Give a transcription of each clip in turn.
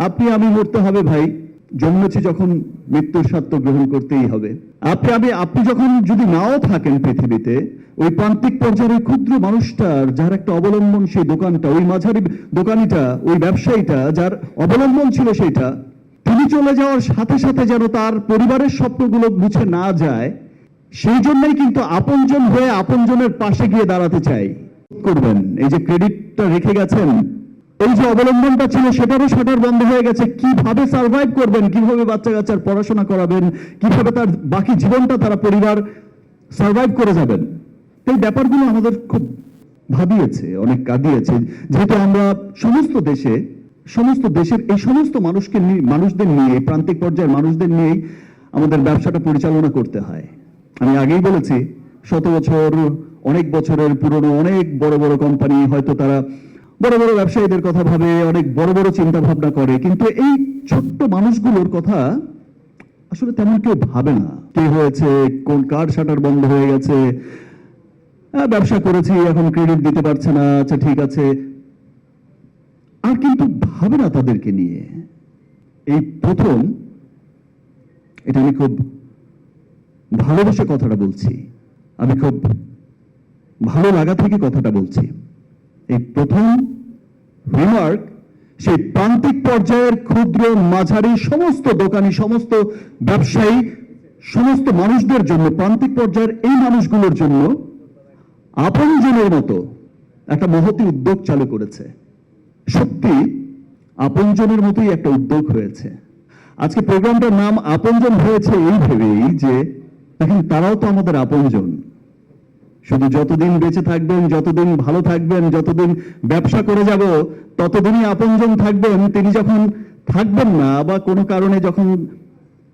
আপনি আমি মরতে হবে ভাই, জন্মেছি যখন মৃত্যুর স্বাদ গ্রহণ করতেই হবে। আপনি যখন যদি নাও থাকেন পৃথিবীতে, ওই প্রান্তিক পর্যায়ের ওই ক্ষুদ্র মানুষটার যার একটা অবলম্বন সেই দোকানটা, ওই মাঝারি দোকানিটা, ওই ব্যবসায়ীটা যার অবলম্বন ছিল সেইটা, তিনি চলে যাওয়ার সাথে সাথে যেন তার পরিবারের স্বপ্নগুলো মুছে না যায়, সেই জন্যই কিন্তু আপনজন হয়ে আপনজনের পাশে গিয়ে দাঁড়াতে চাই। করবেন, এই যে ক্রেডিটটা রেখে গেছেন, এই যে অবলম্বনটা ছিল সেটারও শাটার বন্ধ হয়ে গেছে। কিভাবে সার্ভাইভ করবেন, কিভাবে বাচ্চা কাচ্চার পড়াশোনা করাবেন, কিভাবে তার বাকি জীবনটা তারা পরিবার সার্ভাইভ করে যাবেন, এই ব্যাপারগুলো আমাদের খুব ভাবিয়েছে, অনেক কাঁদিয়েছে। যেহেতু আমরা সমস্ত দেশের এই সমস্ত মানুষদের নিয়ে, প্রান্তিক পর্যায়ের মানুষদের নিয়েই আমাদের ব্যবসাটা পরিচালনা করতে হয়। আমি আগেই বলেছি, শত বছর, অনেক বছরের পুরনো অনেক বড় বড় কোম্পানি হয়তো তারা বড় বড় ব্যবসায়ীদের কথা ভাবে, অনেক বড় বড় চিন্তা ভাবনা করে, কিন্তু এই ছোট্ট মানুষগুলোর কথা আসলে তেমন কেউ ভাবে না। কে হয়েছে, কোন কার শাটার বন্ধ হয়ে গেছে, ব্যবসা করেছি এখন ক্রেডিট দিতে পারছে না, আচ্ছা ঠিক আছে, আর কিন্তু ভাবে না তাদেরকে নিয়ে। এই প্রথম, এটা আমি খুব ভালোবেসে কথাটা বলছি, আমি খুব ভালো লাগা থেকে কথাটা বলছি। এই প্রথম রিমার্ক সেই প্রান্তিক পর্যায়ের ক্ষুদ্র মাঝারি সমস্ত দোকানি, সমস্ত ব্যবসায়ী, সমস্ত মানুষদের জন্য, প্রান্তিক পর্যায়ের এই মানুষগুলোর জন্য আপনজনের মতো একটা মহতি উদ্যোগ চালু করেছে। সত্যি আপনজনের মতোই একটা উদ্যোগ হয়েছে। আজকে প্রোগ্রামটার নাম আপনজন হয়েছে এই ভেবেই যে দেখেন তারাও তো আমাদের আপনজন। শুধু যতদিন বেঁচে থাকবেন, যতদিন ভালো থাকবেন, যতদিন ব্যবসা করে যাব, ততদিনই আপনজন থাকবেন। তিনি যখন থাকবেন না বা কোনো কারণে যখন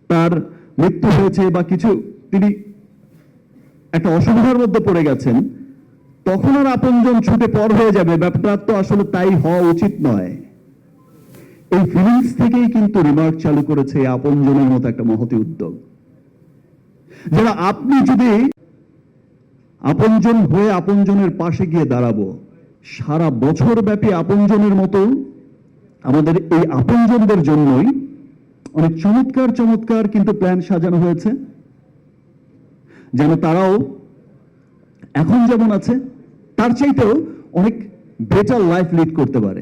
তার মৃত্যু হয়েছে বা কিছু, তিনি একটা অসুবিধার মধ্যে পড়ে গেছেন, তখন আর আপনজন ছুটে পর হয়ে যাবে। ব্যাপারটা তো আসলে তাই হওয়া উচিত নয়। এই ফিলিংস থেকেই কিন্তু রিমার্ক চালু করেছে আপনজনের মতো একটা মহতি উদ্যোগ। যারা আপনি যদি আপনজন হয়ে আপনজনের পাশে গিয়ে দাঁড়াবো, সারা বছর ব্যাপী আপনজনের মতো আমাদের এই আপনজনদের জন্যই অনেক চমৎকার চমৎকার কিন্তু প্ল্যান সাজানো হয়েছে, যেন তারাও এখন যেমন আছে তার চাইতেও অনেক বেটার লাইফ লিড করতে পারে।